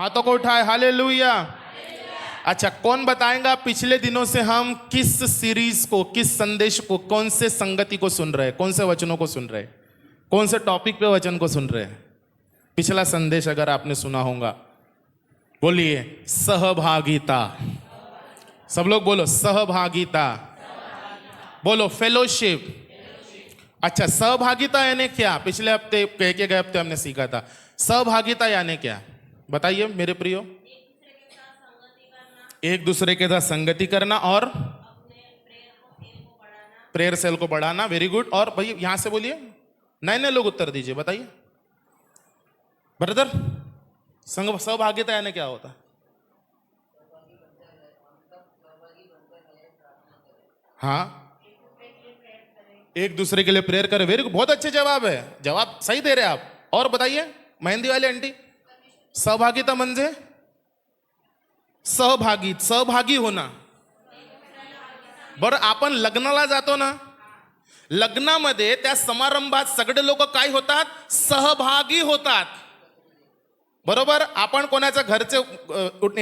हाथों को उठाए, हालेलुया। अच्छा, कौन बताएगा पिछले दिनों से हम किस सीरीज को, किस संदेश को, कौन से संगति को सुन रहे हैं, कौन से वचनों को सुन रहे हैं, कौन से टॉपिक पे वचन को सुन रहे हैं? पिछला संदेश अगर आपने सुना होगा, बोलिए सहभागिता। सब लोग बोलो सहभागिता, बोलो फेलोशिप। अच्छा, सहभागिता यानी क्या? पिछले हफ्ते, कह के गए हफ्ते हमने सीखा था। सहभागिता यानी क्या, बताइए मेरे प्रियो। एक दूसरे के साथ संगति करना और प्रेयर सेल को बढ़ाना। Very good. और भाई यहां से बोलिए, नए नए लोग उत्तर दीजिए, बताइए ब्रदर, सहभागिता यानी क्या होता? हाँ, एक दूसरे के लिए प्रेयर करें। वेरी गुड, बहुत अच्छे जवाब है, जवाब सही दे रहे आप। और बताइए मेहंदी वाली आंटी, सहभागिता म्हणजे सहभागी होना। बरं, आपण लग्नाला जातो ना, लग्नामध्ये त्या समारंभात सगळे लोक काय होतात? सहभागी होतात, बरोबर? आपण कोणाच्या घरचे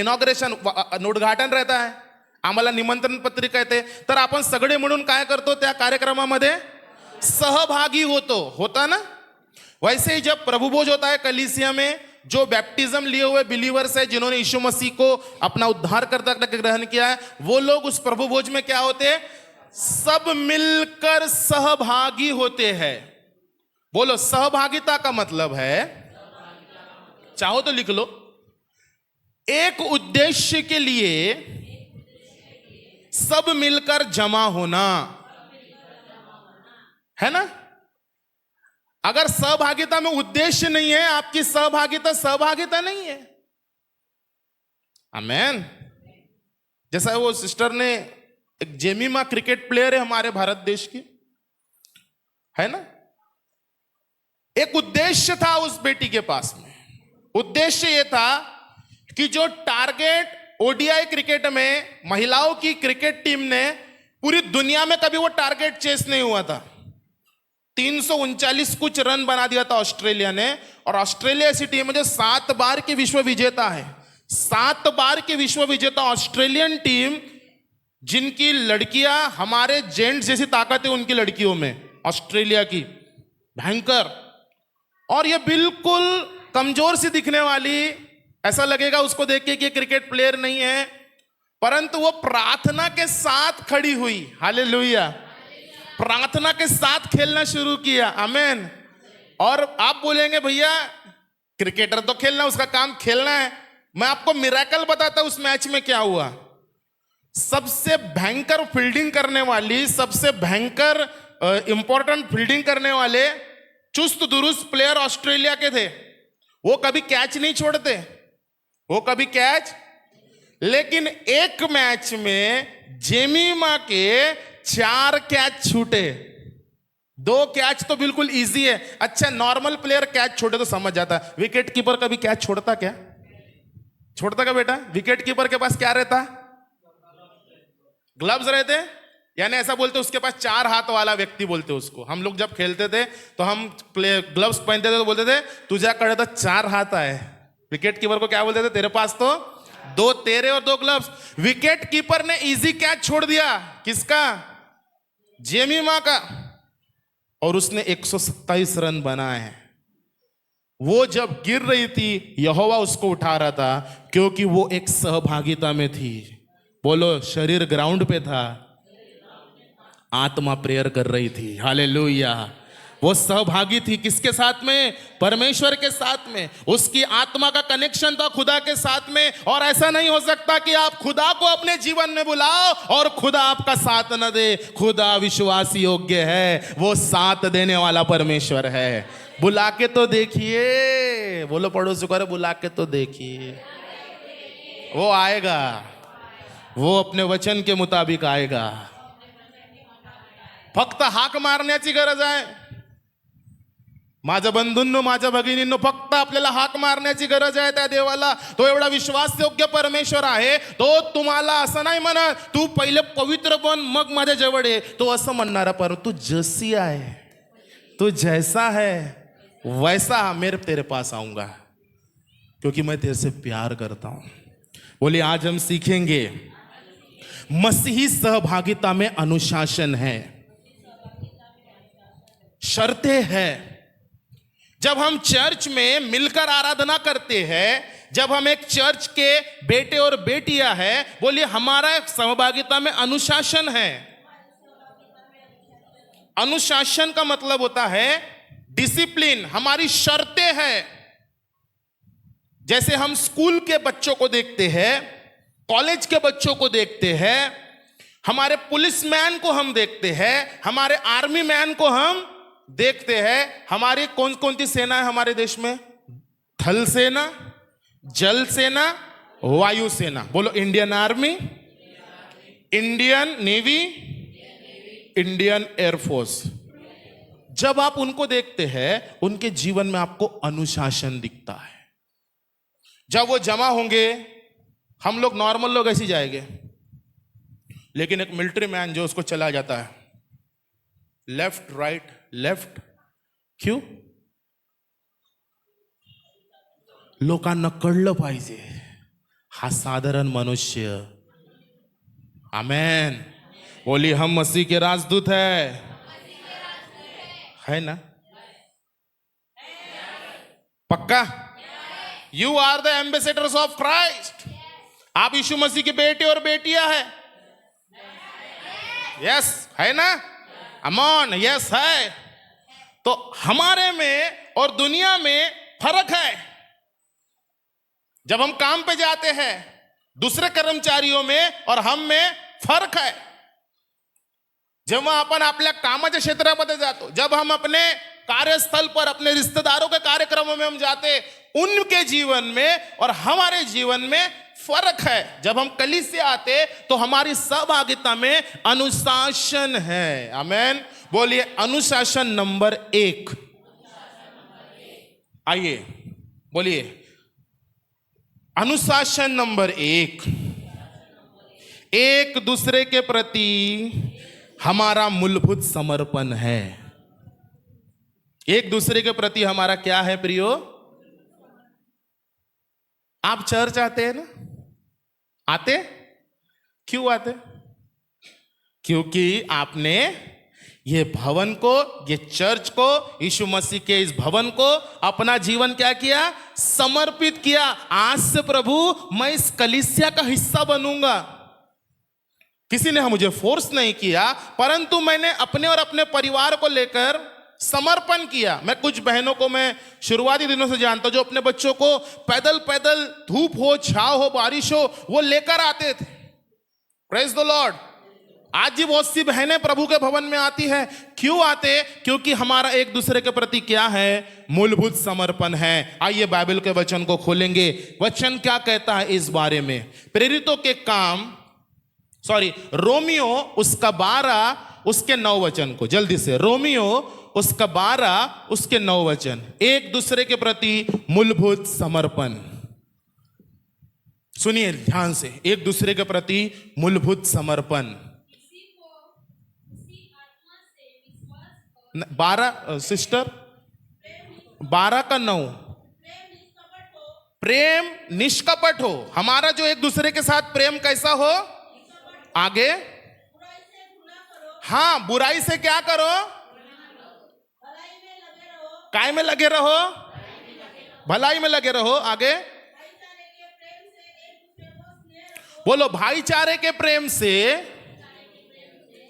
इनॉग्रेशन, उद्घाटन रहता है, आम्हाला निमंत्रण पत्रिका येते, तर आपण सगळे म्हणून काय करतो? त्या कार्यक्रमामध्ये सहभागी होता ना? वैसे ही जब प्रभु भोज होता है कलीसिया में, जो बैप्टिज्म लिए हुए बिलीवर्स है, जिन्होंने यीशु मसीह को अपना उद्धारकर्ता ग्रहण किया है, वो लोग उस प्रभु भोज में क्या होते हैं? सब मिलकर सहभागी होते हैं। बोलो, सहभागिता का मतलब है, चाहो तो लिख लो, एक उद्देश्य के लिए सब मिलकर जमा होना, है ना? अगर सहभागिता में उद्देश्य नहीं है, आपकी सहभागिता नहीं है। आमेन। जैसा वो सिस्टर ने, एक जेमिमा क्रिकेट प्लेयर है हमारे भारत देश की, है ना? एक उद्देश्य था उस बेटी के पास में। उद्देश्य ये था कि जो टारगेट ओडीआई क्रिकेट में महिलाओं की क्रिकेट टीम ने, पूरी दुनिया में कभी वो टारगेट चेस नहीं हुआ था। 339 कुछ रन बना दिया था ऑस्ट्रेलिया ने, और ऑस्ट्रेलिया ऐसी टीम है जो 7 बार की विश्व विजेता है। 7 बार की विश्व विजेता ऑस्ट्रेलियन टीम, जिनकी लड़कियां हमारे जेंट्स जैसी ताकत है उनकी लड़कियों में, ऑस्ट्रेलिया की, भयंकर। और ये बिल्कुल कमजोर सी दिखने वाली, ऐसा लगेगा उसको देख के कि क्रिकेट प्लेयर नहीं है, परंतु वो प्रार्थना के साथ खड़ी हुई। हालेलुया। प्रार्थना के साथ खेलना शुरू किया। आमेन। और आप बोलेंगे भैया क्रिकेटर तो खेलना, उसका काम खेलना है। मैं आपको मिरेकल बताता हूं उस मैच में क्या हुआ। सबसे भयंकर फील्डिंग करने वाली, सबसे भयंकर इंपॉर्टेंट फील्डिंग करने वाले चुस्त दुरुस्त प्लेयर ऑस्ट्रेलिया के थे। वो कभी कैच नहीं छोड़ते, वो कभी कैच, लेकिन एक मैच में जेमिमा के 4 कैच छूटे। 2 कैच तो बिल्कुल इजी है। अच्छा, नॉर्मल प्लेयर कैच छोड़े तो समझ जाता है, विकेट कीपर कभी कैच छोड़ता क्या? छोड़ता क्या बेटा? विकेट कीपर के पास क्या रहता? ग्लव्स रहते, यानी ऐसा बोलते उसके पास 4 हाथ वाला व्यक्ति बोलते उसको। हम लोग जब खेलते थे तो हम ग्लव्स पहनते थे तो बोलते थे तुझ्याकडे तो 4 हाथ है। विकेट कीपर को क्या बोलते थे? तेरे पास तो 2 तेरे और 2 ग्लव्स। विकेट कीपर ने इजी कैच छोड़ दिया। किसका? जेमिमा का। और उसने 127 रन बनाए हैं। वो जब गिर रही थी, यहोवा उसको उठा रहा था, क्योंकि वो एक सहभागिता में थी। बोलो, शरीर ग्राउंड पे था, आत्मा प्रेयर कर रही थी। हालेलुया। वो सहभागी थी किसके साथ में? परमेश्वर के साथ में। उसकी आत्मा का कनेक्शन था खुदा के साथ में। और ऐसा नहीं हो सकता कि आप खुदा को अपने जीवन में बुलाओ और खुदा आपका साथ न दे। खुदा विश्वास योग्य है, वो साथ देने वाला परमेश्वर है। बुला के तो देखिए। बोलो पड़ोसी को, बुला के तो देखिए, वो आएगा, वो अपने वचन के मुताबिक आएगा। फक्त हाक मारण्याची गरज आहे। माझ्या बंधूंनो, माझ्या भगिनींनो, फक्त आपल्याला हाक मारण्याची गरज आहे त्या देवाला। तो एवढा विश्वासयोग्य परमेश्वर आहे। तो तुम्हाला असं नाही म्हणत तू पहिले पवित्र बन मग माझ्या जवळ ये, तो असं म्हणणारा, पर तू जैसी आहे, तू जैसा है वैसा मेरे तेरे पास आऊंगा। क्योंकि मैं तेरे से प्यार करता हूं। बोलिए, आज हम सीखेंगे मसीही सहभागिता में अनुशासन है, शर्तें हैं। जब हम चर्च में मिलकर आराधना करते हैं, जब हम एक चर्च के बेटे और बेटियां हैं, बोलिए हमारा एक सहभागिता में अनुशासन है। अनुशासन का मतलब होता है डिसिप्लिन, हमारी शर्तें हैं। जैसे हम स्कूल के बच्चों को देखते हैं, कॉलेज के बच्चों को देखते हैं, हमारे पुलिसमैन को हम देखते हैं, हमारे आर्मी मैन को हम देखते हैं। हमारी कौन कौन सी सेना है हमारे देश में? थल सेना, जल सेना, वायु सेना। बोलो, Indian army, Indian navy, Indian air force. जब आप उनको देखते हैं, उनके जीवन में आपको अनुशासन दिखता है। जब वो जमा होंगे, हम लोग नॉर्मल लोग ऐसे जाएंगे, लेकिन एक मिलिट्री मैन जो उसको चला जाता है लेफ्ट राइट लेफ्ट, क्यों? लोकांना कळलं पाहिजे हा साधारण मनुष्य। आमेन। बोली, हम मसीह के राजदूत है ना? पक्का? You are the ambassadors of Christ. आप यीशु मसीह के बेटे और बेटियां हैं। यस, है ना? अमोन, यस है। तो हमारे में और दुनिया में फर्क है। जब हम काम पे जाते हैं, दूसरे कर्मचारियों में और हम में फरक आहे. जेव्हा आपण आपल्या कामाच्या क्षेत्रामध्ये जातो, जब हम अपने कार्यस्थल पर अपने रिश्तेदारों के कार्यक्रमों में हम जाते, उनके जीवन में और हमारे जीवन में फर्क है. जब हम कलीसिया आते तो हमारी सहभागिता में अनुशासन है. आमेन. बोलिए अनुशासन नंबर 1. आइए बोलिए अनुशासन नंबर 1. एक दूसरे के प्रति हमारा मूलभूत समर्पण है. एक दूसरे के प्रति हमारा क्या है प्रियो? आप चर्च आते हैं ना? आते? क्यों आते? क्योंकि आपने ये भवन को, ये चर्च को, यीशु मसीह के इस भवन को अपना जीवन क्या किया? समर्पित किया. आज से प्रभु मैं इस कलीसिया का हिस्सा बनूंगा. किसी ने मुझे फोर्स नहीं किया, परंतु मैंने अपने और अपने परिवार को लेकर समर्पण किया. मैं कुछ बहनों को मैं शुरुआती दिनों से जानता हूं जो अपने बच्चों को पैदल पैदल धूप हो, छाव हो, बारिश हो, वो लेकर आते थे. Praise the Lord. आज भी बहुत सी बहनें प्रभु के भवन में आती है. क्यों आते? क्योंकि हमारा एक दूसरे के प्रति क्या है? मूलभूत समर्पण है. आइए बाइबल के वचन को खोलेंगे. वचन क्या कहता है इस बारे में? प्रेरितों के काम, रोमियो उसका 12 उसके 9 वचन को जल्दी से. रोमियो उसका 12 उसके 9 वचन. एक दूसरे के प्रति मूलभूत समर्पण. सुनिए ध्यान से. एक दूसरे के प्रति मूलभूत समर्पण. 12 सिस्टर 12 का 9. प्रेम निष्कपट हो. हमारा जो एक दूसरे के साथ प्रेम कैसा हो? आगे हाँ, बुराई से क्या करो? काय में लगे रहो? भलाई में लगे रहो. आगे बोलो भाईचारे के प्रेम से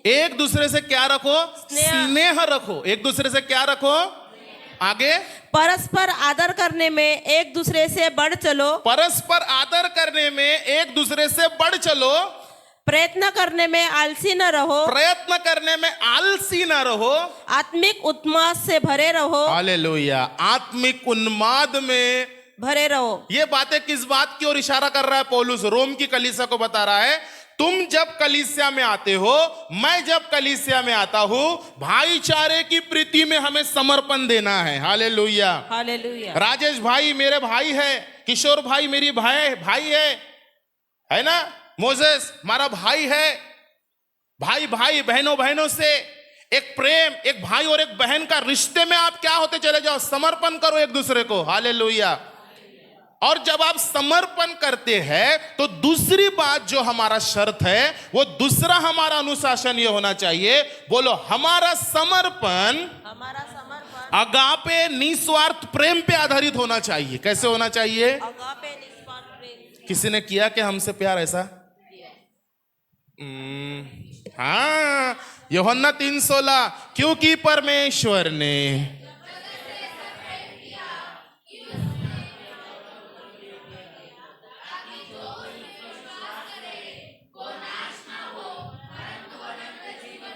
एक दूसरे से क्या रखो? स्नेह रखो. एक दूसरे से क्या रखो? आगे परस्पर आदर करने में एक दूसरे से बढ़ चलो. परस्पर आदर करने में एक दूसरे से बढ़ चलो. प्रयत्न करने में आलसी न रहो. प्रयत्न करने में आलसी न रहो. आत्मिक उन्माद से भरे रहो. हालेलुया. आत्मिक उन्माद में भरे रहो. ये बातें किस बात की ओर इशारा कर रहा है पौलुस? रोम की कलीसिया को बता रहा है, तुम जब कलीसिया में आते हो, मैं जब कलीसिया में आता हूं, भाईचारे की प्रीति में हमें समर्पण देना है. हालेलुया. हालेलुया. राजेश भाई मेरे भाई है, किशोर भाई मेरी भाई है ना? मोजेस हमारा भाई है. भाई भाई, बहनों बहनों से एक प्रेम, एक भाई और एक बहन का रिश्ते में आप क्या होते चले जाओ? समर्पण करो एक दूसरे को. हालेलुया. और जब आप समर्पण करते हैं तो दूसरी बात जो हमारा शर्त है, वो दूसरा हमारा अनुशासन ये होना चाहिए, बोलो हमारा समर्पण अगापे निस्वार्थ प्रेम पे आधारित होना चाहिए। कैसे होना चाहिए? अगापे निस्वार्थ प्रेम। किसी ने किया क्या हमसे प्यार ऐसा? हाँ, यूहन्ना 3:16, क्योंकि परमेश्वर ने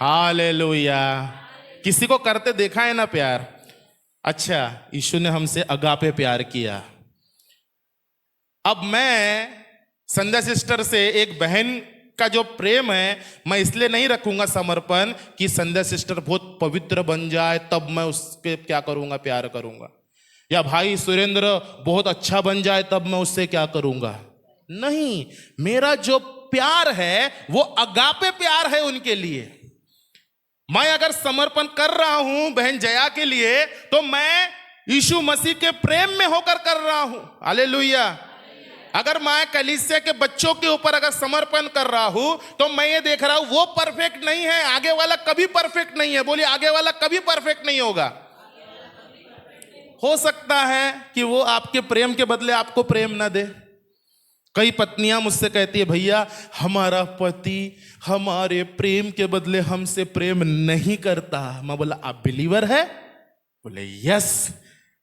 हालेलुया। किसी को करते देखा है ना प्यार? अच्छा, यीशु ने हमसे अगापे प्यार किया। अब मैं संध्या सिस्टर से एक बहन का जो प्रेम है, मैं इसलिए नहीं रखूंगा समर्पण कि संध्या सिस्टर बहुत पवित्र बन जाए तब मैं उसके क्या करूंगा, प्यार करूंगा, या भाई सुरेंद्र बहुत अच्छा बन जाए तब मैं उससे क्या करूंगा। नहीं, मेरा जो प्यार है वो अगापे प्यार है उनके लिए। मैं अगर समर्पण कर रहा हूं बहन जया के लिए, तो मैं यीशु मसीह के प्रेम में होकर कर रहा हूं। हालेलुया। अगर मैं कलीसिया के बच्चों के ऊपर अगर समर्पण कर रहा हूं, तो मैं ये देख रहा हूं वो परफेक्ट नहीं है, आगे वाला कभी परफेक्ट नहीं है। बोलिए, आगे वाला कभी परफेक्ट नहीं होगा। हो सकता है कि वो आपके प्रेम के बदले आपको प्रेम ना दे। कई पत्नियां मुझसे कहती है, भैया हमारा पति हमारे प्रेम के बदले हमसे प्रेम नहीं करता। मैं बोला, आप बिलीवर है? बोले yes.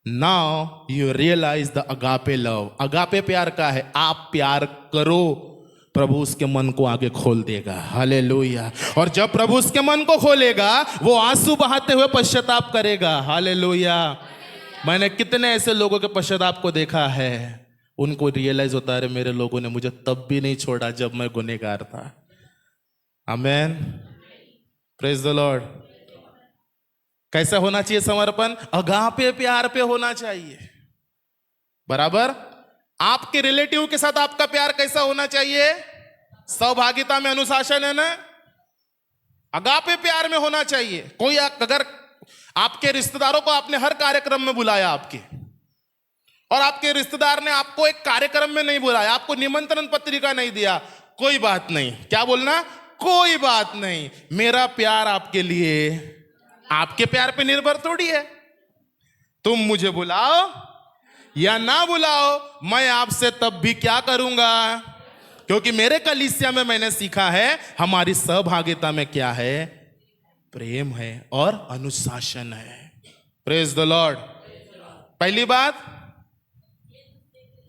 Now you realize the agape love. Agape प्यार का है, आप प्यार करो, प्रभु उसके मन को आगे खोल देगा। हालेलुया। और जब प्रभु उसके मन को खोलेगा, वो आंसू बहाते हुए पश्चाताप करेगा। हालेलुया। मैंने कितने ऐसे लोगों के पश्चाताप को देखा है, उनको रियलाइज होता है, मेरे लोगों ने मुझे तब भी नहीं छोड़ा जब मैं गुनहगार था। आमेन, प्रेज द लॉर्ड। कैसा होना चाहिए समर्पण? अगापे प्यार पे होना चाहिए। बराबर। आपके रिलेटिव के साथ आपका प्यार कैसा होना चाहिए? सहभागिता में अनुशासन है ना, अगापे प्यार में होना चाहिए। कोई अगर आपके रिश्तेदारों को आपने हर कार्यक्रम में बुलाया आपके, और आपके रिश्तेदार ने आपको एक कार्यक्रम में नहीं बुलाया, आपको निमंत्रण पत्रिका नहीं दिया, कोई बात नहीं। क्या बोलना? कोई बात नहीं। मेरा प्यार आपके लिए आपके प्यार पे निर्भर थोड़ी है। तुम मुझे बुलाओ या ना बुलाओ, मैं आपसे तब भी क्या करूंगा, क्योंकि मेरे कलीसिया में मैंने सीखा है हमारी सहभागिता में क्या है? प्रेम है और अनुशासन है। Praise the Lord. पहली बात,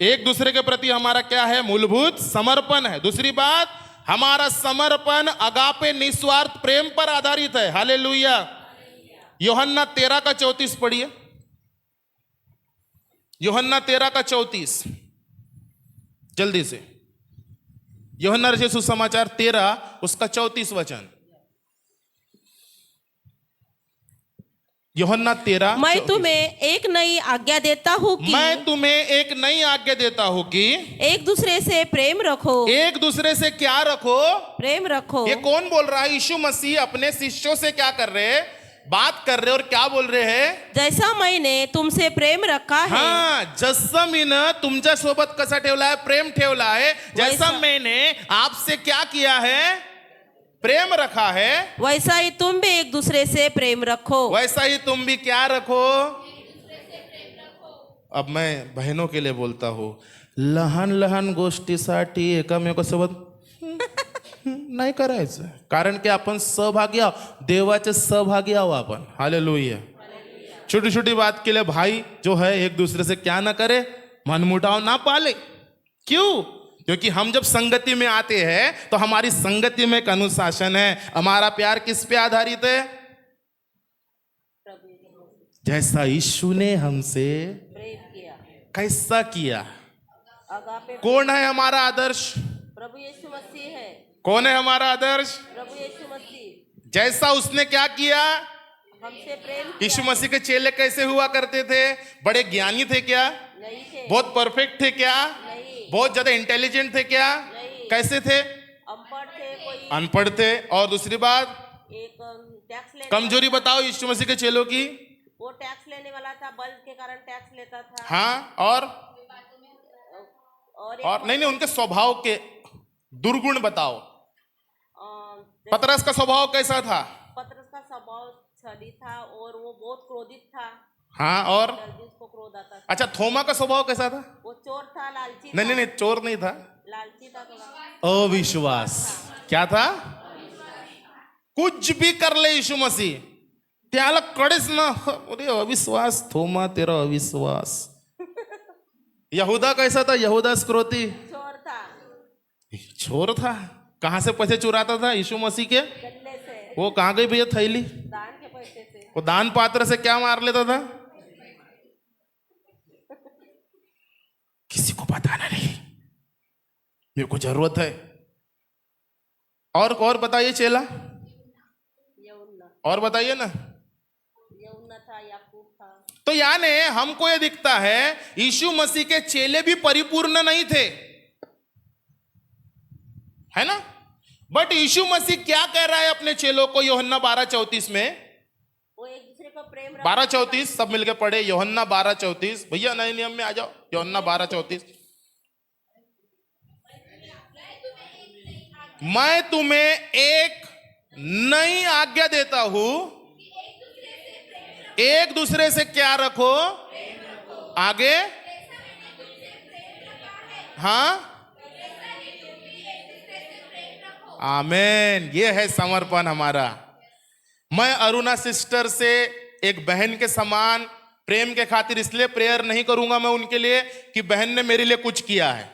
एक दूसरे के प्रति हमारा क्या है? मूलभूत समर्पण है। दूसरी बात, हमारा समर्पण अगापे निस्वार्थ प्रेम पर आधारित है। हालेलुया। यूहन्ना 13:34 पढ़िए। यूहन्ना 13:34 जल्दी से। यूहन्ना रचित सुसमाचार 13 उसका 34 वचन। यूहन्ना 13। मैं तुम्हें एक नई आज्ञा देता हूँ कि मैं तुम्हें एक नई आज्ञा देता हूँ कि एक दूसरे से प्रेम रखो। एक दूसरे से क्या रखो? प्रेम रखो। ये कौन बोल रहा है? यीशु मसीह अपने शिष्यों से क्या कर रहे हैं? बात कर रहे, और क्या बोल रहे हैं? जैसा मैंने तुमसे प्रेम रखा है, हाँ, जसं मीनं तुमच्या सोबत कसा ठेवला है? प्रेम ठेवला है। जैसा मैंने आपसे क्या किया है? प्रेम रखा है, वैसा ही तुम भी एक दूसरे से प्रेम रखो। वैसा ही तुम भी क्या रखो? अब मैं बहनों के लिए बोलता हूं, लहान लहान गोष्टीसाठी एकामेकासोबत नाही करायचं, कारण की आपण सहभागी आहोत, देवाचे सहभागी आहोत आपण। हालेलुया। छोटी छोटी बात के लिए भाई जो है एक दूसरे से क्या ना करे? मनमुटाव ना पाले। क्यों? क्योंकि हम जब संगति में आते हैं तो हमारी संगति में एक अनुशासन है। हमारा प्यार किस पे आधारित है? जैसा यीशु ने हमसे प्रेम किया। कैसा किया? अगापे। कौन है हमारा आदर्श? प्रभु यीशु मसीह है। कौन है हमारा आदर्श? प्रभु यीशु मसीह। जैसा उसने क्या किया? हमसे प्रेम किया। यीशु मसीह के चेले कैसे हुआ करते थे? बड़े ज्ञानी थे क्या? नहीं थे। बहुत परफेक्ट थे क्या? नहीं। बहुत ज्यादा इंटेलिजेंट थे क्या? नहीं। कैसे थे? अनपढ़ थे, कोई अनपढ़ थे। और दूसरी बात, एक टैक्स लेने कमजोरी बताओ यीशु मसीह के चेलों की। वो टैक्स लेने वाला था, बल के कारण टैक्स लेता था। हाँ, और और नहीं उनके स्वभाव के दुर्गुण बताओ। अ, पतरस का स्वभाव कैसा था? पतरस का स्वभाव छली था और वो बहुत क्रोधित था। हाँ, और जल्दी उसको क्रोध आता था। अच्छा, थोमा का स्वभाव कैसा था? वो चोर था, लालची नहीं था। नहीं, चोर नहीं था, लालची था थोड़ा। अविश्वास। क्या था? कुछ भी कर ले यीशु मसीह, त्याला कडेच ना। अरे अविश्वास, थोमा तेरा अविश्वास। यहूदा कैसा था? यहूदा स्क्रोती चोर था, चोर था। कहां से पैसे चुराता था यीशु मसीह के? गले से, वो कहां गई भैया थैली? दान के पैसे से। वो दान पात्र से क्या मार लेता था? किसी को बताना नहीं, मेरे को जरूरत है। और बताइए चेला, यौना और बताइए ना। यौना था, याकूब था। तो यानी हमको ये दिखता है यीशु मसीह के चेले भी परिपूर्ण नहीं थे, है ना? बट यीशु मसीह क्या कह रहा है अपने चेलों को? यूहन्ना 12:34 में, वो एक दूसरे को प्रेम 12:34 सब मिलके पढ़े। यूहन्ना 12:34 भैया नए नियम में आ जाओ। यूहन्ना 12:34, मैं तुम्हें एक नई आज्ञा देता हूं, एक दूसरे से क्या रखो? आगे, हाँ, आमेन। ये है समर्पण हमारा। मैं अरुणा सिस्टर से एक बहन के समान प्रेम के खातिर इसलिए प्रेयर नहीं करूंगा मैं उनके लिए कि बहन ने मेरे लिए कुछ किया है,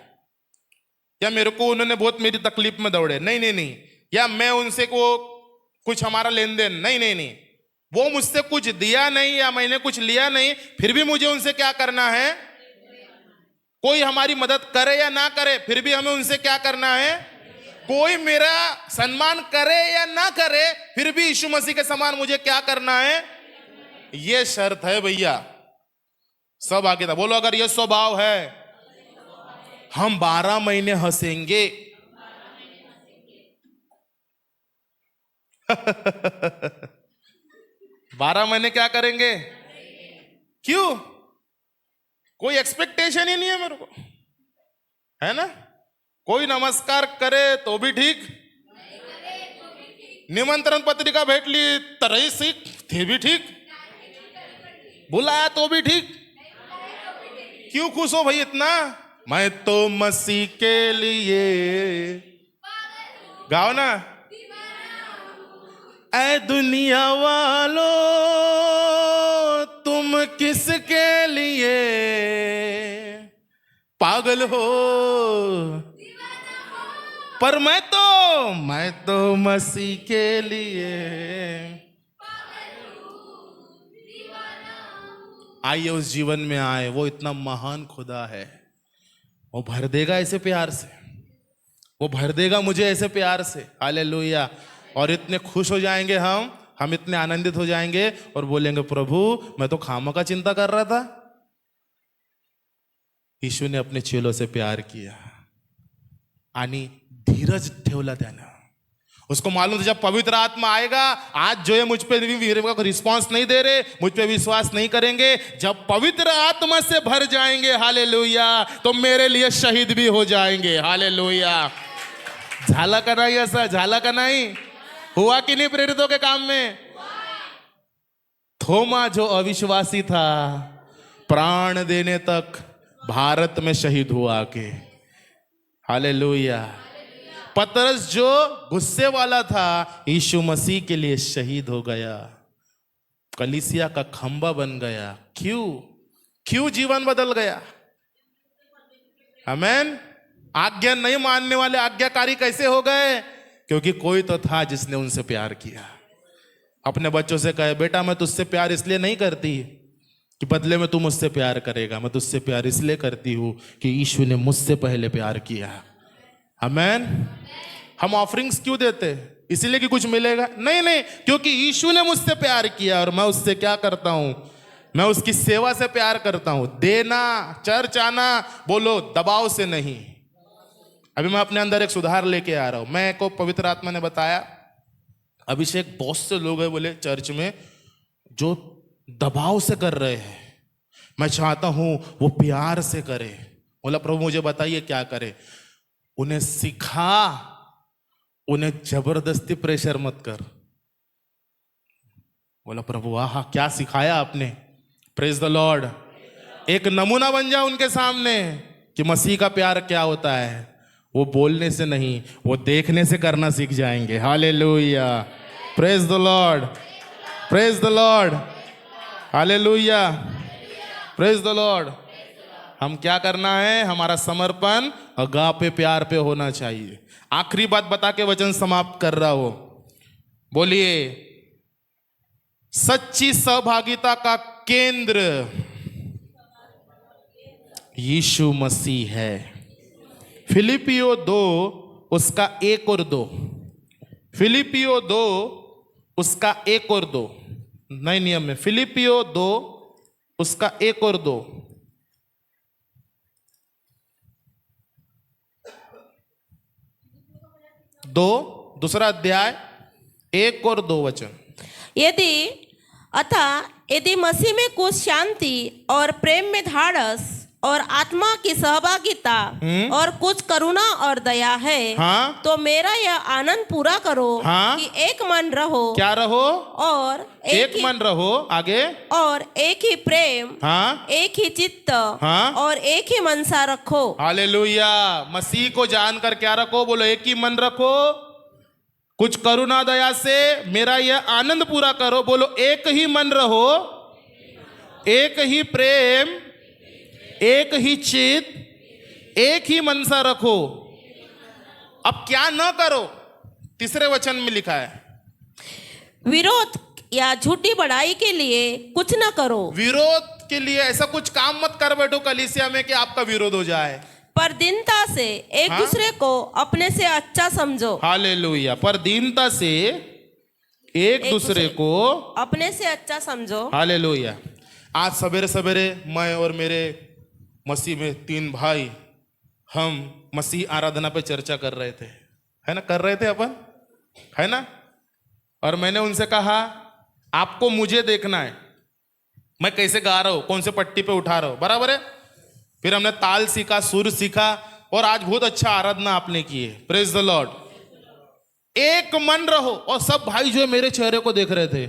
या मेरे को उन्होंने बहुत मेरी तकलीफ में दौड़े। नहीं नहीं नहीं, या मैं उनसे को कुछ हमारा लेन देन नहीं नहीं नहीं, वो मुझसे कुछ दिया नहीं या मैंने कुछ लिया नहीं, फिर भी मुझे उनसे क्या करना है? कोई हमारी मदद करे या ना करे, फिर भी हमें उनसे क्या करना है? कोई मेरा सम्मान करे या ना करे, फिर भी यीशु मसीह के समान मुझे क्या करना है? ये शर्त है भैया। सब आगे था, बोलो अगर ये स्वभाव है, हम 12 महीने हंसेंगे। 12 महीने क्या करेंगे? क्यों? कोई एक्सपेक्टेशन ही नहीं है मेरे को, है ना? कोई नमस्कार करे तो भी ठीक, निमंत्रण पत्रिका भेटली तरही सीख थे भी ठीक, बुलाया तो भी ठीक। क्यों खुश हो भाई इतना? मैं तो मसीह के लिए, गाओ ना, ऐ दुनिया वालों तुम किसके लिए पागल हो, पर मैं तो मसीह के लिए। आइए उस जीवन में आए, वो इतना महान खुदा है, वो भर देगा ऐसे प्यार से, वो भर देगा मुझे ऐसे प्यार से। हालेलुया। और इतने खुश हो जाएंगे हम इतने आनंदित हो जाएंगे और बोलेंगे प्रभु मैं तो खामा का चिंता कर रहा था। यीशु ने अपने चेलों से प्यार किया आणि धीरज ठेवला त्यानं। उसको मालूम था जब पवित्र आत्मा आएगा, आज जो है मुझ पे रिस्पॉन्स नहीं दे रहे, मुझ पे विश्वास नहीं करेंगे, जब पवित्र आत्मा से भर जाएंगे हालेलुया, तो मेरे लिए शहीद भी हो जाएंगे। हालेलुया। झाला का नहीं? ऐसा झाला का नहीं? हुआ कि नहीं प्रेरितों के काम में? थोमा जो अविश्वासी था, प्राण देने तक भारत में शहीद हुआ आके। हालेलुया। पतरस जो गुस्से वाला था, यीशु मसीह के लिए शहीद हो गया, कलीसिया का खंबा बन गया। क्यों जीवन बदल गया? आमेन। आज्ञा नहीं मानने वाले आज्ञाकारी कैसे हो गए? क्योंकि कोई तो था जिसने उनसे प्यार किया। अपने बच्चों से कहे बेटा मैं तुझसे प्यार इसलिए नहीं करती कि बदले में तू मुझसे प्यार करेगा, मैं तुझसे प्यार इसलिए करती हूं कि यीशु ने मुझसे पहले प्यार किया। आमेन। हम ऑफरिंग्स क्यों देते? इसलिए कि कुछ मिलेगा? नहीं, क्योंकि यीशु ने मुझसे प्यार किया और मैं उससे क्या करता हूं? मैं उसकी सेवा से प्यार करता हूं। देना, चर्च आना, बोलो दबाव से नहीं। अभी मैं अपने अंदर एक सुधार लेके आ रहा हूं। मैं को पवित्र आत्मा ने बताया अभिषेक बहुत से लोग हैं बोले चर्च में जो दबाव से कर रहे हैं, मैं चाहता हूं वो प्यार से करे। बोला प्रभु मुझे बताइए क्या करे। उन्हें सिखा, उन्हें जबरदस्ती प्रेशर मत कर। बोला प्रभु वाह क्या सिखाया आपने, प्रेज द लॉर्ड। एक नमूना बन जाओ उनके सामने कि मसीह का प्यार क्या होता है। वो बोलने से नहीं, वो देखने से करना सीख जाएंगे। Hallelujah, praise the Lord, praise the Lord, hallelujah, praise the Lord. हम क्या करना है, हमारा समर्पण अगापे प्यार पे होना चाहिए। आखिरी बात बता के वचन समाप्त कर रहा हो, बोलिए सच्ची सहभागिता का केंद्र यीशु मसीह है। फिलिपियो 2 उसका 1 और 2, फिलिपियो 2 उसका 1 और 2, नए नियम में फिलिपियो 2 उसका 1 और 2। दूसरा अध्याय 1 और 2 वचन। यदि मसीह में कुछ शांति और प्रेम में धाड़स और आत्मा की सहभागिता और कुछ करुणा और दया है, हाँ? तो मेरा यह आनंद पूरा करो, हाँ? कि एक मन रहो। क्या रहो? और एक मन रहो, आगे और एक ही प्रेम, हाँ? एक ही चित्त, हाँ? और एक ही मनसा रखो। हालेलुया। मसीह को जानकर क्या रखो, बोलो एक ही मन रखो, कुछ करुणा दया से मेरा यह आनंद पूरा करो। बोलो एक ही मन रहो, एक ही प्रेम, एक ही चित, एक ही मनसा रखो। अब क्या न करो, तीसरे वचन में लिखा है, विरोध या झूठी बड़ाई के लिए कुछ न करो। विरोध के लिए ऐसा कुछ काम मत कर बैठो कलीसिया में कि आपका विरोध हो जाए। पर दीनता से एक हाँ? दूसरे को अपने से अच्छा समझो। हालेलुया। पर दीनता से एक दूसरे को अपने से अच्छा समझो। हालेलुया। आज सवेरे सवेरे मैं और मेरे मसीह में 3 भाई, हम मसीह आराधना पे चर्चा कर रहे थे, है ना, कर रहे थे अपन, है ना। और मैंने उनसे कहा आपको मुझे देखना है, मैं कैसे गा रहा हूं, कौन से पट्टी पे उठा रहा हूं, बराबर है। फिर हमने ताल सीखा, सुर सीखा, और आज बहुत अच्छा आराधना आपने की है, प्रेज द लॉर्ड। एक मन रहो। और सब भाई जो है मेरे चेहरे को देख रहे थे,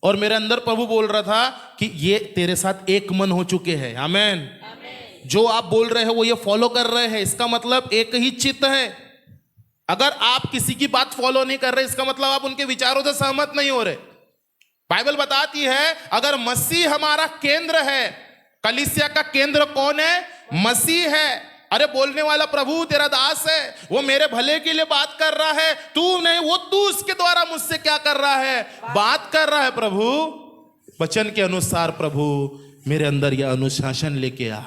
और मेरे अंदर प्रभु बोल रहा था कि ये तेरे साथ एक मन हो चुके हैं। आमेन। जो आप बोल रहे हो वो ये फॉलो कर रहे हैं, इसका मतलब एक ही चित्त है। अगर आप किसी की बात फॉलो नहीं कर रहे, इसका मतलब आप उनके विचारों से सहमत नहीं हो रहे। बाइबल बताती है अगर मसीह हमारा केंद्र है, कलीसिया का केंद्र कौन है? मसीह है। अरे बोलने वाला प्रभु तेरा दास है, वो मेरे भले के लिए बात कर रहा है, तू नहीं, वो तू उसके द्वारा मुझसे क्या कर रहा है? बात कर रहा है। प्रभु वचन के अनुसार प्रभु मेरे अंदर यह अनुशासन लेके आ।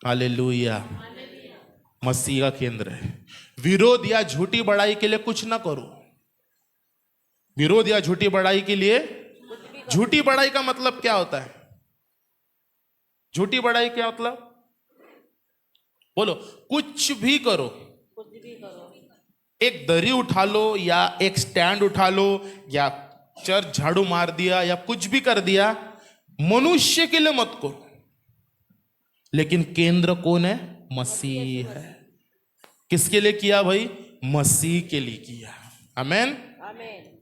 हालेलुया। मसीह का केंद्र है। विरोध या झूठी बड़ाई के लिए कुछ ना करो। विरोध या झूठी बड़ाई के लिए, झूठी बड़ाई का मतलब क्या होता है? झूठी बड़ाई क्या मतलब? बोलो। कुछ भी करो, एक दरी उठा लो या एक स्टैंड उठा लो या चर्च झाड़ू मार दिया या कुछ भी कर दिया, मनुष्य के लिए मत करो। लेकिन केंद्र कौन है? मसीह है। किसके लिए किया भाई? मसीह के लिए किया। आमेन।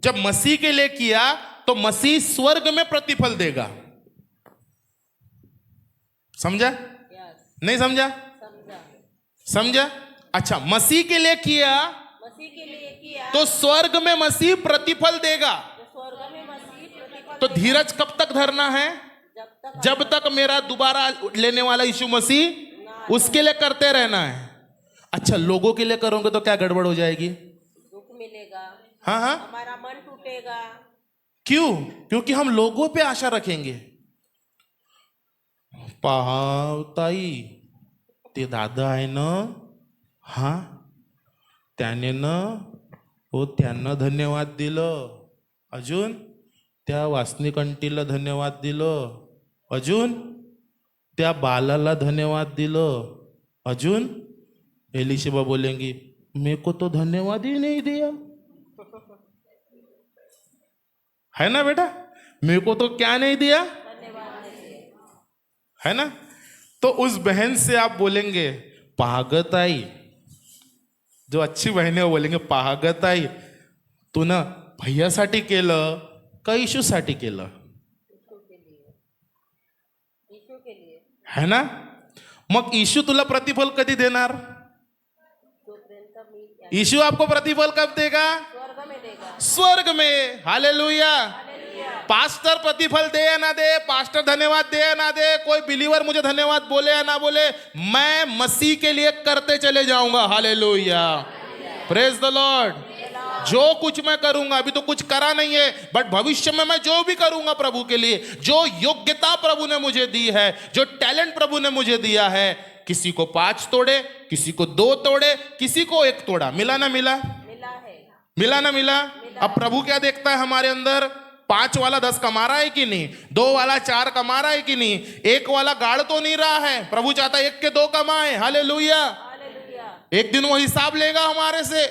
जब मसीह के लिए किया तो मसीह स्वर्ग में प्रतिफल देगा। समझा? नहीं समझा? समझा? अच्छा, मसीह के लिए किया तो स्वर्ग में मसीह प्रतिफल देगा। तो धीरज कब तक धरना है? जब तक मेरा दोबारा लेने वाला यीशु मसीह, उसके लिए करते रहना है। अच्छा, लोगों के लिए करोगे तो क्या गड़बड़ हो जाएगी? दुख मिलेगा। हाँ हाँ, हमारा मन टूटेगा। क्यों? क्योंकि हम लोगों पे आशा रखेंगे। ताई ते दादा आहे ना, हा त्याने ना, हो त्यांना धन्यवाद दिलं, अजून त्या वासनिक अंटीला धन्यवाद दिलं, अजून त्या बालाला धन्यवाद दिलं, अजून एलिशिबा बोलेंगी मेरे को तो धन्यवाद ही नहीं दिया। है ना बेटा, मेरे को तो क्या नहीं दिया, है ना। तो उस बहन से आप बोलेंगे पागत आई, जो अच्छी बहन है वो बोलेंगे पागत आई, तू ना भैयासाठी केलं का इशूसाठी केलं, है ना? मग इशू तुला प्रतिफल कधी देणार? इशू आपको प्रतिफल कब देगा? स्वर्ग में। हालेलुया। पास्टर प्रतिफल दे या ना दे, पास्टर धन्यवाद दे या ना दे, कोई बिलीवर मुझे धन्यवाद बोले या ना बोले, मैं मसीह के लिए करते चले जाऊंगा। Hallelujah, praise the Lord. जो कुछ मैं करूंगा, अभी तो कुछ करा नहीं है, बट भविष्य में मैं जो भी करूंगा प्रभु के लिए, जो योग्यता प्रभु ने मुझे दी है, जो टैलेंट प्रभु ने मुझे दिया है, किसी को 5 तोड़े, किसी को 2 तोड़े, किसी को 1 तोड़ा, मिला ना मिला? मिला ना मिला? अब प्रभु क्या देखता है हमारे अंदर? 5 वाला 10 कमा रहा है कि नहीं? 2 वाला 4 कमा रहा है कि नहीं? 1 वाला गाड़ तो नहीं रहा है। प्रभु चाहता है 1 के 2 कमाए। हालेलुया। एक दिन वो हिसाब लेगा हमारे से।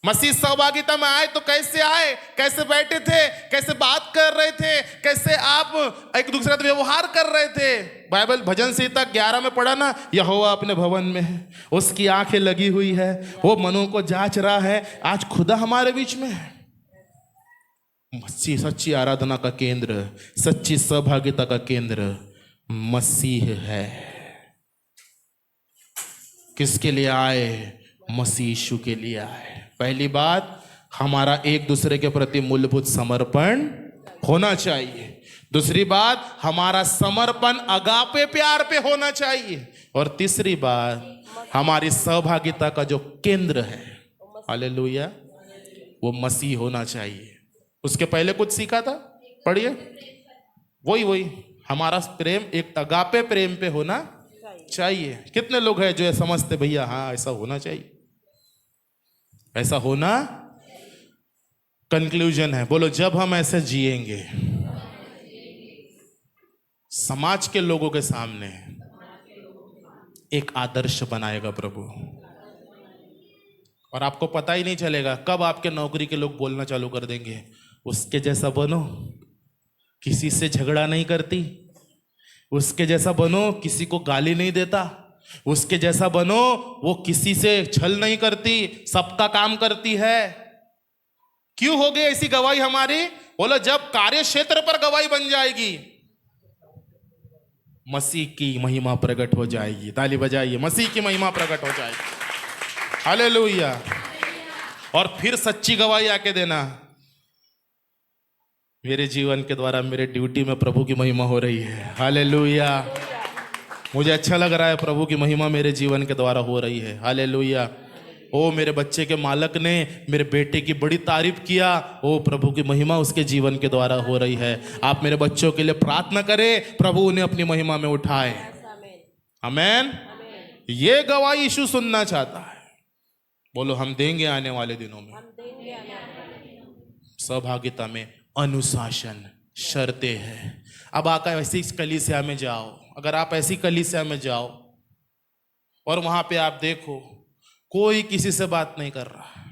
मसीह सहभागिता में आए तो कैसे आए, कैसे बैठे थे, कैसे बात कर रहे थे, कैसे आप एक दूसरे से व्यवहार कर रहे थे। बाइबल भजन संहिता 11 में पढ़ा ना, यहोवा अपने भवन में है, उसकी आंखें लगी हुई है, वो मनों को जांच रहा है। आज खुदा हमारे बीच में है। मसीह सच्ची आराधना का केंद्र, सच्ची सहभागिता का केंद्र मसीह है। किसके लिए आए? मसीह यीशु के लिए आए। पहली बात, हमारा एक दूसरे के प्रति मूलभूत समर्पण होना चाहिए। दूसरी बात, हमारा समर्पण अगापे प्यार पे होना चाहिए। और तीसरी बात, हमारी सहभागिता का जो केंद्र है, हालेलुया, वो मसीह होना चाहिए। उसके पहले कुछ सीखा था, पढ़िए। वही हमारा प्रेम एक अगापे प्रेम पे होना चाहिए। कितने लोग हैं जो ये समझते भैया हाँ ऐसा होना चाहिए, ऐसा होना। कंक्लूजन है, बोलो, जब हम ऐसे जिएंगे समाज के लोगों के सामने एक आदर्श बनाएगा प्रभु। और आपको पता ही नहीं चलेगा कब आपके नौकरी के लोग बोलना चालू कर देंगे, उसके जैसा बनो, किसी से झगड़ा नहीं करती, उसके जैसा बनो, किसी को गाली नहीं देता, उसके जैसा बनो, वो किसी से छल नहीं करती, सबका काम करती है। क्यों हो गई ऐसी गवाही हमारी? बोलो, जब कार्य क्षेत्र पर गवाही बन जाएगी, मसीह की महिमा प्रकट हो जाएगी। ताली बजाइए, मसीह की महिमा प्रकट हो जाएगी। हालेलुया। और फिर सच्ची गवाही आके देना, मेरे जीवन के द्वारा मेरे ड्यूटी में प्रभु की महिमा हो रही है। हालेलुया। मुझे अच्छा लग रहा है, प्रभु की महिमा मेरे जीवन के द्वारा हो रही है। हालेलुया। ओ, मेरे बच्चे के मालक ने मेरे बेटे की बड़ी तारीफ किया, ओ प्रभु की महिमा उसके जीवन के द्वारा हो रही है। आप मेरे बच्चों के लिए प्रार्थना करें, प्रभु उन्हें अपनी महिमा में उठाए। आमीन। ये गवाही यीशु सुनना चाहता है। बोलो, हम देंगे आने वाले दिनों में। सहभागिता में अनुशासन शर्तें हैं। अब आकर ऐसी कलीसिया में जाओ, अगर आप ऐसी कलीसिया में जाओ और वहां पे आप देखो कोई किसी से बात नहीं कर रहा,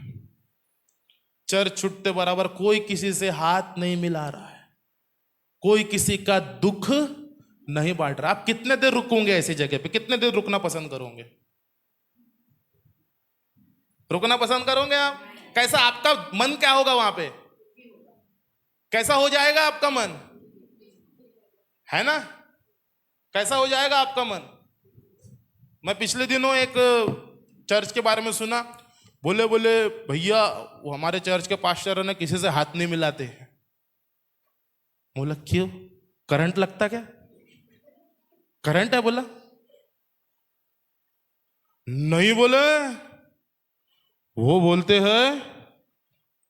चर्च छूटते बराबर कोई किसी से हाथ नहीं मिला रहा है, कोई किसी का दुख नहीं बांट रहा, आप कितने देर रुकोगे ऐसी जगह पे? कितने देर रुकना पसंद करोगे? रुकना पसंद करोगे आप? कैसा आपका मन क्या होगा वहां पे? कैसा हो जाएगा आपका मन? है ना, कैसा हो जाएगा आपका मन? मैं पिछले दिनों एक चर्च के बारे में सुना, बोले भैया वो हमारे चर्च के पास्टर ने किसी से हाथ नहीं मिलाते। बोला क्यों? करंट लगता क्या? करंट है? बोला नहीं। बोले वो बोलते हैं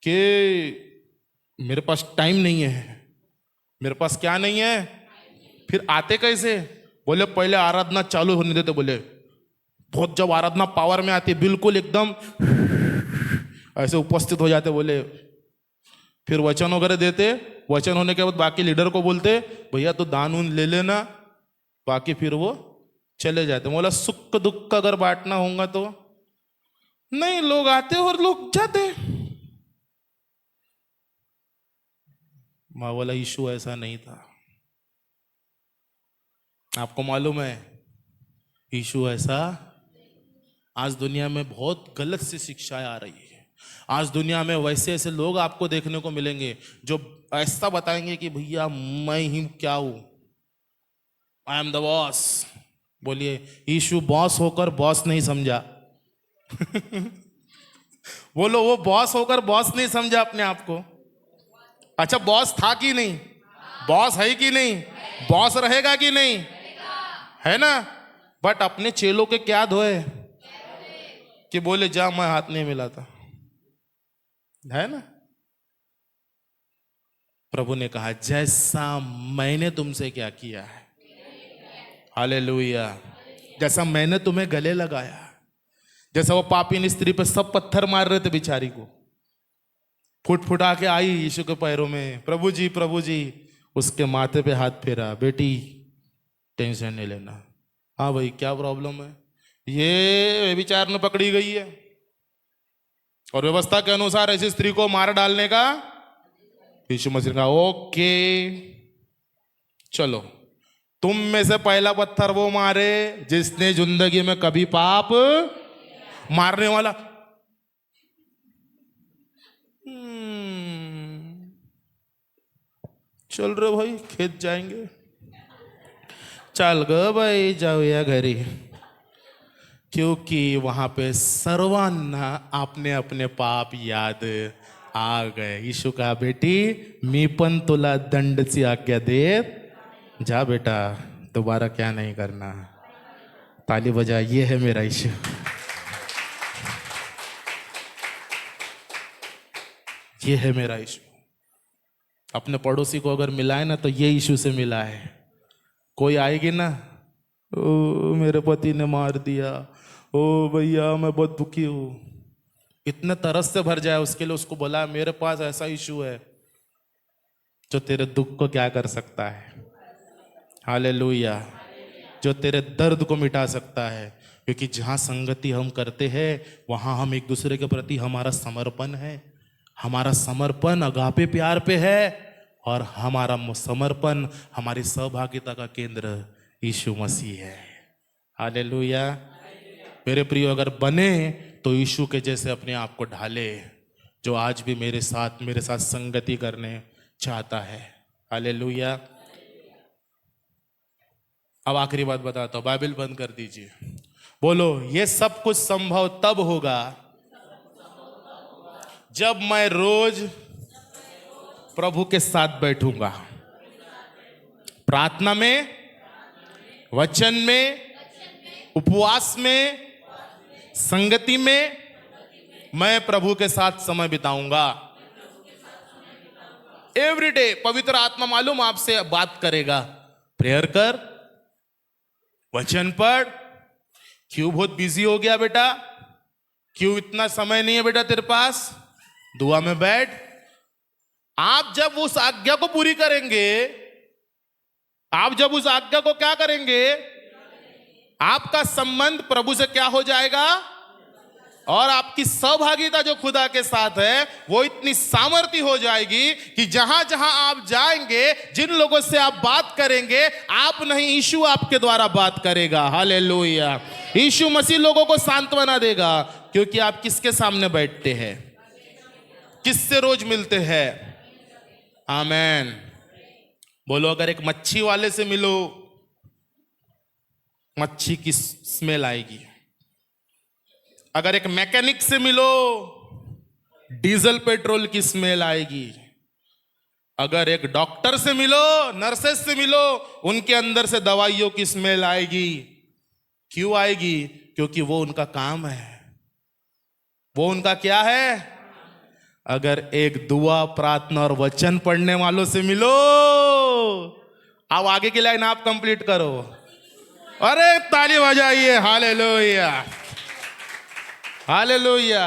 कि मेरे पास टाइम नहीं है। मेरे पास क्या नहीं है? फिर आते कैसे? बोले पहले आराधना चालू होने देते, बोले बहुत जब आराधना पावर में आती बिल्कुल एकदम ऐसे उपस्थित हो जाते, बोले फिर वचन वगैरह देते, वचन होने के बाद बाकी लीडर को बोलते भैया तो दान उन ले लेना, बाकी फिर वो चले जाते। बोला सुख दुख का अगर बांटना होगा तो नहीं, लोग आते और लोग जाते। माँ बोला यीशु ऐसा नहीं था। आपको मालूम है यीशु ऐसा। आज दुनिया में बहुत गलत सी शिक्षाएं आ रही है। आज दुनिया में वैसे ऐसे लोग आपको देखने को मिलेंगे जो ऐसा बताएंगे कि भैया मैं ही क्या हूं, आई एम द बॉस। बोलिए, यीशु बॉस होकर बॉस नहीं समझा। बोलो, वो बॉस होकर बॉस नहीं समझा अपने आप को। अच्छा, बॉस था कि नहीं? बॉस है कि नहीं? बॉस रहेगा कि नहीं? है ना। बट अपने चेलों के क्या धोए कि बोले जा मैं हाथ नहीं मिलाता, है ना। प्रभु ने कहा जैसा मैंने तुमसे क्या किया है, हालेलुया, जैसा मैंने तुम्हें गले लगाया। जैसा वो पापी स्त्री पे सब पत्थर मार रहे थे बेचारी को, फुट फुटा के आई यीशु के पैरों में, प्रभु जी, उसके माथे पे हाथ फेरा, बेटी टेंशन नहीं लेना। हाँ भाई, क्या प्रॉब्लम है? ये विचार में पकड़ी गई है और व्यवस्था के अनुसार ऐसी स्त्री को मार डालने का यीशु मसीह का ओके, चलो तुम में से पहला पत्थर वो मारे जिसने जिंदगी में कभी पाप मारने वाला। चल रहे भाई, खेत जाएंगे, चल गो भाई, जाओ या घरी, क्योंकि वहां पे सर्वांना अपने अपने पाप याद आ गए। यीशु कहा बेटी मी पण तुला दंडची आज्ञा देत जा बेटा, दोबारा क्या नहीं करना। ताली बजा, ये है मेरा यीशु। ये है मेरा यीशु। अपने पड़ोसी को अगर मिलाए ना तो ये यीशु से मिला है। कोई आएगी ना, ओ मेरे पति ने मार दिया, ओ भैया मैं बहुत दुखी हूं, इतने तरस से भर जाए उसके लिए उसको बोला मेरे पास ऐसा इशू है जो तेरे दुख को क्या कर सकता है, हालेलुया, जो तेरे दर्द को मिटा सकता है। क्योंकि जहां संगति हम करते हैं वहां हम एक दूसरे के प्रति हमारा समर्पण है, हमारा समर्पण अगापे प्यार पे है और हमारा समर्पण, हमारी सहभागिता का केंद्र यीशु मसीह है, हालेलुया। मेरे प्रियो, अगर बने तो यीशु के जैसे अपने आप को ढाले, जो आज भी मेरे साथ संगति करने चाहता है, हालेलुया। अब आखिरी बात बताता हूं, बाइबल बंद कर दीजिए। बोलो, ये सब कुछ संभव तब होगा जब मैं रोज प्रभु के साथ बैठूंगा, प्रार्थना में, वचन में, उपवास में, संगति में मैं प्रभु के साथ समय बिताऊंगा। एवरीडे पवित्र आत्मा मालूम आपसे बात करेगा, प्रेयर कर, वचन पढ़। क्यों बहुत बिजी हो गया बेटा, क्यों इतना समय नहीं है बेटा तेरे पास, दुआ में बैठ। आप जब उस आज्ञा को पूरी करेंगे, आप जब उस आज्ञा को क्या करेंगे, आपका संबंध प्रभु से क्या हो जाएगा और आपकी सहभागिता जो खुदा के साथ है वो इतनी सामर्थ्य हो जाएगी कि जहां जहां आप जाएंगे, जिन लोगों से आप बात करेंगे, आप नहीं यीशु आपके द्वारा बात करेगा, हालेलुया। यीशु मसीह लोगों को सांत्वना देगा, क्योंकि आप किसके सामने बैठते हैं, किससे रोज मिलते हैं, आमेन। बोलो, अगर एक मच्छी वाले से मिलो, मच्छी की स्मेल आएगी। अगर एक मैकेनिक से मिलो, डीजल पेट्रोल की स्मेल आएगी। अगर एक डॉक्टर से मिलो, नर्सेस से मिलो, उनके अंदर से दवाइयों की स्मेल आएगी। क्यों आएगी? क्योंकि वो उनका काम है, वो उनका क्या है। अगर एक दुआ, प्रार्थना और वचन पढ़ने वालों से मिलो, अब आगे की लाइन आप कंप्लीट करो। अरे ताली बजाइए, हालेलुया, हालेलुया।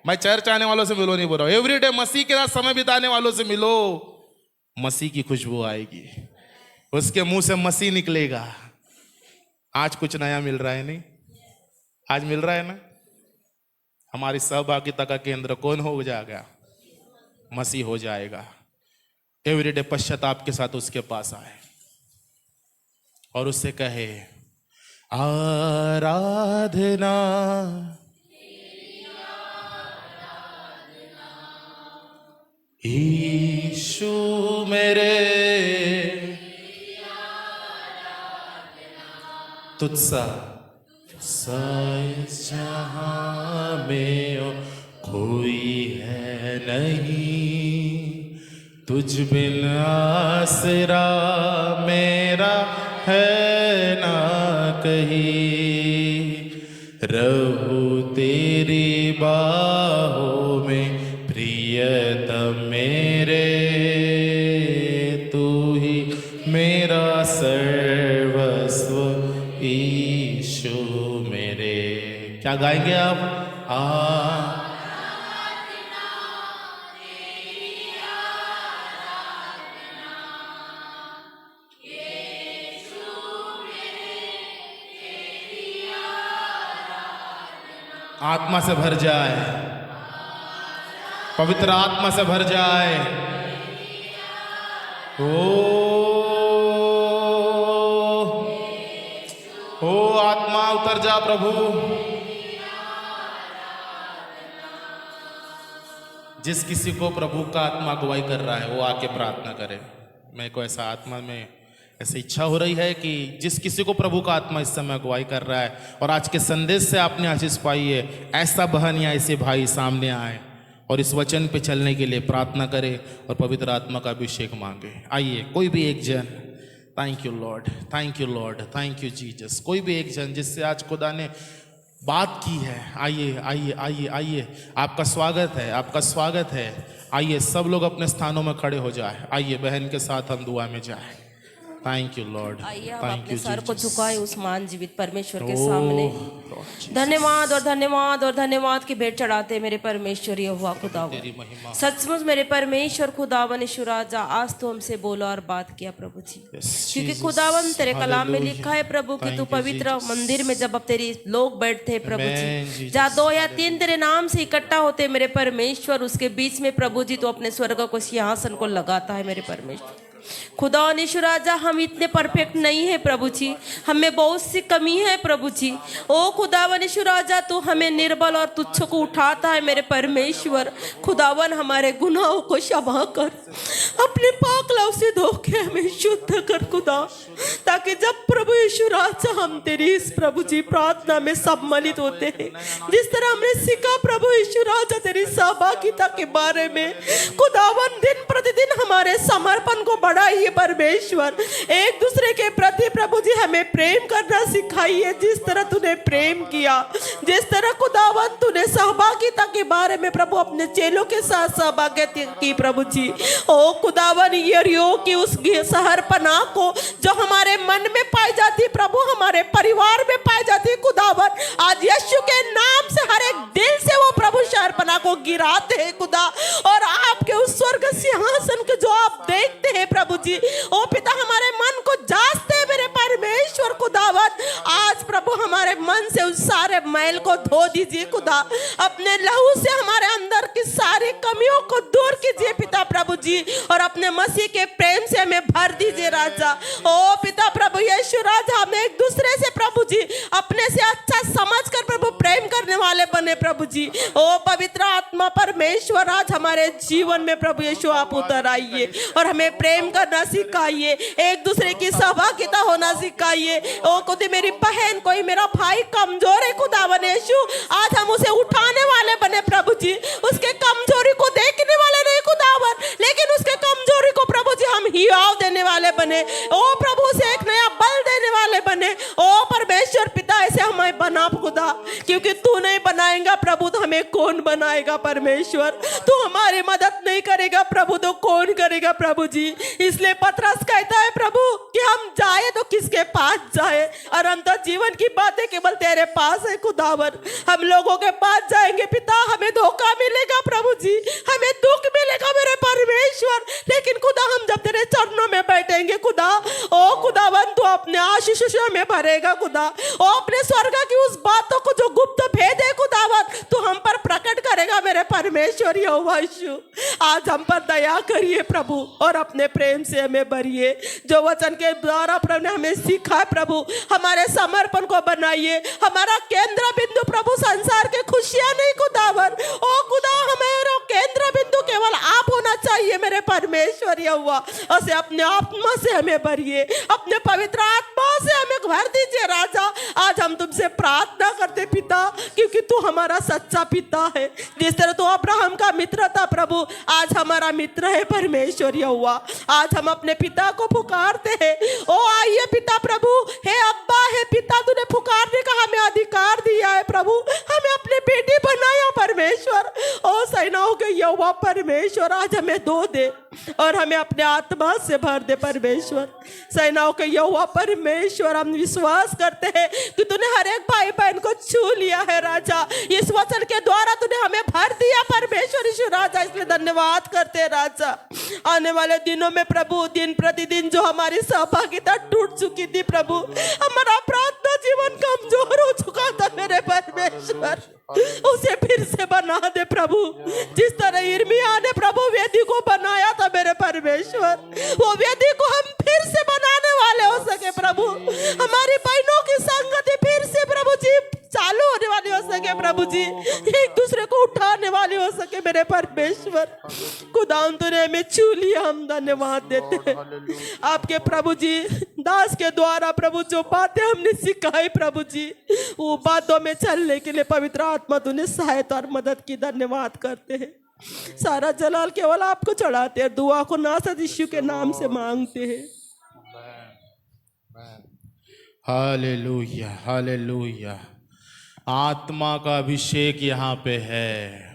मैं चर्च आने वालों से मिलो नहीं बोल रहा हूं, एवरीडे मसीह के साथ समय बिताने वालों से मिलो, मसीह की खुशबू आएगी, उसके मुंह से मसीह निकलेगा। आज कुछ नया मिल रहा है नहीं? आज मिल रहा है ना? हमारी सहभागिता का केंद्र कौन हो जाएगा? मसीह हो जाएगा। एवरीडे पश्चाताप के साथ उसके पास आए और उससे कहे, आराधना यीशु मेरे तुझसा इस जहां में और कोई है नहीं, तुझ बिन आसरा मेरा है ना कहीं, रहूं तेरी बाहों में प्रियतम मेरे, तू ही मेरा सर्वस्व यीशु मेरे। क्या गाएंगे आप? आत्मा से भर जाए, पवित्र आत्मा से भर जाए। ओ आत्मा उतर जा प्रभु। जिस किसी को प्रभु का आत्मा अगुवाई कर रहा है वो आके प्रार्थना करे। मेरे को ऐसा आत्मा में ऐसी इच्छा हो रही है कि जिस किसी को प्रभु का आत्मा इस समय अगुवाई कर रहा है और आज के संदेश से आपने आशीष पाई है, ऐसा बहन या ऐसे भाई सामने आए और इस वचन पे चलने के लिए प्रार्थना करे और पवित्र आत्मा का अभिषेक मांगे। आइए कोई भी एक जन, thank you Lord, thank you Lord, thank you Jesus, कोई भी एक जन जिससे आज खुदा ने बात की है, आइए आइए आइए आइए, आपका स्वागत है, आपका स्वागत है। आइए सब लोग अपने स्थानों में खड़े हो जाए। आइए बहन के साथ हम दुआ में जाए। थैंक यू लॉर्ड, आइए हम थैंक अपने यू सर को जीसस। झुकाए उस महान जीवित परमेश्वर के सामने। धन्यवाद और धन्यवाद और धन्यवाद की भेंट चढ़ाते मेरे परमेश्वर यहोवा खुदावन। तेरी महिमा। सचमुच मेरे परमेश्वर खुदावन यीशु राजा, आज तो हमसे बोला और बात किया प्रभु जी, क्योंकि Jesus, खुदावन तेरे कलाम में hallelujah. लिखा है प्रभु कि Thank तू you, पवित्र Jesus. मंदिर में जब अब तेरी लोग बैठते हैं प्रभु Amen, जी, Jesus. जहाँ 2 या 3 तेरे नाम से इकट्ठा होते मेरे परमेश्वर, उसके बीच में प्रभु जी तो अपने स्वर्ग को सिंहासन को लगाता है मेरे परमेश्वर। खुदा यीशु राजा, हम इतने परफेक्ट नहीं है प्रभु जी, हमें बहुत सी कमी है प्रभु जी। ओ खुदावन यीशु राजा, तू हमें निर्बल और तुच्छ को उठाता है मेरे परमेश्वर। खुदावन हमारे गुनाहों को क्षमा कर, अपने पाक लहू से धो के हमें शुद्ध कर खुदा, ताकि जब प्रभु यीशु राजा हम तेरी इस प्रभु जी प्रार्थना में सम्मिलित होते हैं, जिस तरह हमने सीखा प्रभु यीशु राजा तेरी सहभागिता के बारे में, खुदावन दिन प्रतिदिन हमारे समर्पण को बढ़ाइए परमेश्वर। एक दूसरे के प्रति प्रभु जी हमें प्रेम करना सिखाइए, जिस तरह तूने प्रेम किया, जिस तरह खुदावन तूने सहभागिता के बारे में प्रभु अपने चेलों के साथ सहभागिता की प्रभु जी। ओ खुदावन यरीहो की उस शहर पनाह को जो हमारे मन में पाई जाती प्रभु, हमारे परिवार में पाई जाती खुदावन, आज यीशु के नाम से हर एक दिल से वो प्रभु शहर पनाह को गिराते हैं खुदा, और आपके उस स्वर्ग सिंहासन के जो आप देखते हैं प्रभु जी, ओ पिता हमारे मन को जांचते हैं मेरे परमेश्वर खुदावन। आज प्रभु हमारे मन से उस सारे मैल को धो दीजिए खुदा, अपने लहू से हमारे अंदर की सारी कमियों को दूर कीजिए पिता प्रभु जी, और अपने मसीह के प्रेम से हमें भर दीजिए राजा। ओ पिता प्रभु यीशु राजा, हमें एक दूसरे से प्रभु जी अपने से अच्छा समझकर प्रभु प्रेम करने वाले बने प्रभु जी। ओ पवित्र आत्मा परमेश्वर, आज हमारे जीवन में प्रभु यीशु आप उतर आइए और हमें प्रेम करना सिखाइए, एक दूसरे की सहभागिता होना सिखाइए। ओ खुद मेरी बहन, कोई मेरा भाई कमजोर है खुदावन यीशु, आज हम उसे उठाने वाले बने प्रभु जी, उसके कमजोरी को देखने वाले नहीं खुदावन, लेकिन उसके कमजोरी को प्रभु जी हम हियाव देने वाले बने। ओ प्रभु से एक नया बल देने वाले बने। ओ परमेश्वर पिता, ऐसे हमें बना खुदा, क्योंकि तू नहीं बनाएगा प्रभु तो हमें कौन बनाएगा परमेश्वर, तू हमारी मदद नहीं करेगा प्रभु तो कौन करेगा प्रभु जी। इसलिए पतरस कहता है प्रभु कि हम जाए तो किसके पास जाए, और हम तो जीवन की बातें केवल तेरे पास है खुदावन। हम लोगों के पास जाएंगे पिता, हमें धोखा मिलेगा प्रभु जी, हमें दुख मिलेगा मेरे परमेश्वर, लेकिन खुदा हम जब तेरे चरणों में बैठेंगे खुदा, ओ खुदावन तू अपने आशीष से हमें भरेगा खुदा, ओ अपने स्वर्ग की उस बातों को जो गुप्त भेद है खुदावन तू हम पर प्रकट करेगा मेरे परमेश्वर यहोवा यीशु। आज हम पर दया करिए प्रभु और अपने प्रेम से हमें भरिए। जो वचन के द्वारा प्रभु ने हमें सीखा है प्रभु, हमारे समर्पण को बनाइए, हमारा केंद्र बिंदु प्रभु संसार के खुशियां नहीं खुदावन, ओ खुदा हमारा केंद्र बिंदु केवल आप होना चाहिए मेरे परमेश्वर यहोवा। उसे अपने आत्मा से हमें भरिए, अपने पवित्र आत्मा से हमें भर दीजिए राजा। आज हम तुमसे प्रार्थना करते पिता, क्योंकि तू हमारा सच्चा पिता है। जिस तरह तू अब्राहम का मित्र था प्रभु, आज हमारा मित्र है परमेश्वर यहोवा। आज हम अपने पिता को पुकारते हैं, ओ आइए पिता प्रभु, हे अब्बा, हे पिता, तूने पुकारने का हमें अधिकार दिया है प्रभु, हमें अपने बेटे बनाया परमेश्वर। ओ सेनाओं के यहोवा परमेश्वर, आज हमें दो दे और हमें अपने आत्मा से भर दे परमेश्वर। सेनाओं के यहोवा परमेश्वर, हम विश्वास करते हैं कि तूने हर एक भाई बहन को छू लिया है राजा। इस वचन के द्वारा तूने हमें भर दिया परमेश्वर यीशु राजा, इसलिए धन्यवाद करते हैं राजा। आने वाले दिनों में प्रभु दिन प्रतिदिन जो हमारी सहभागिता टूट चुकी थी प्रभु, हमारा प्रार्थना जीवन कमजोर हो चुका था मेरे परमेश्वर, उसे फिर से बना दे प्रभु। जिस तरह यिर्मयाह ने प्रभु वेदी को बनाया था मेरे परमेश्वर, वो वेदी को हम फिर से बनाने वाले हो सके प्रभु। हमारी बहनों की संगति फिर से प्रभु जी चालू होने वाली हो सके प्रभु जी, एक दूसरे को उठाने वाले हो सके मेरे परमेश्वर। खुदा तूने हमें छू लिया, हम धन्यवाद देते हैं आपके प्रभु जी। दास के द्वारा प्रभु जो बातें हमने सिखाई प्रभु जी, वो बातों में चलने के लिए पवित्र आत्मा तूने सहायता और मदद की, धन्यवाद करते हैं। सारा जलाल केवल आपको चढ़ाते हैं, दुआ को नासरत यीशु के नाम से मांगते हैं। Hallelujah, hallelujah. आत्मा का अभिषेक यहाँ पे है।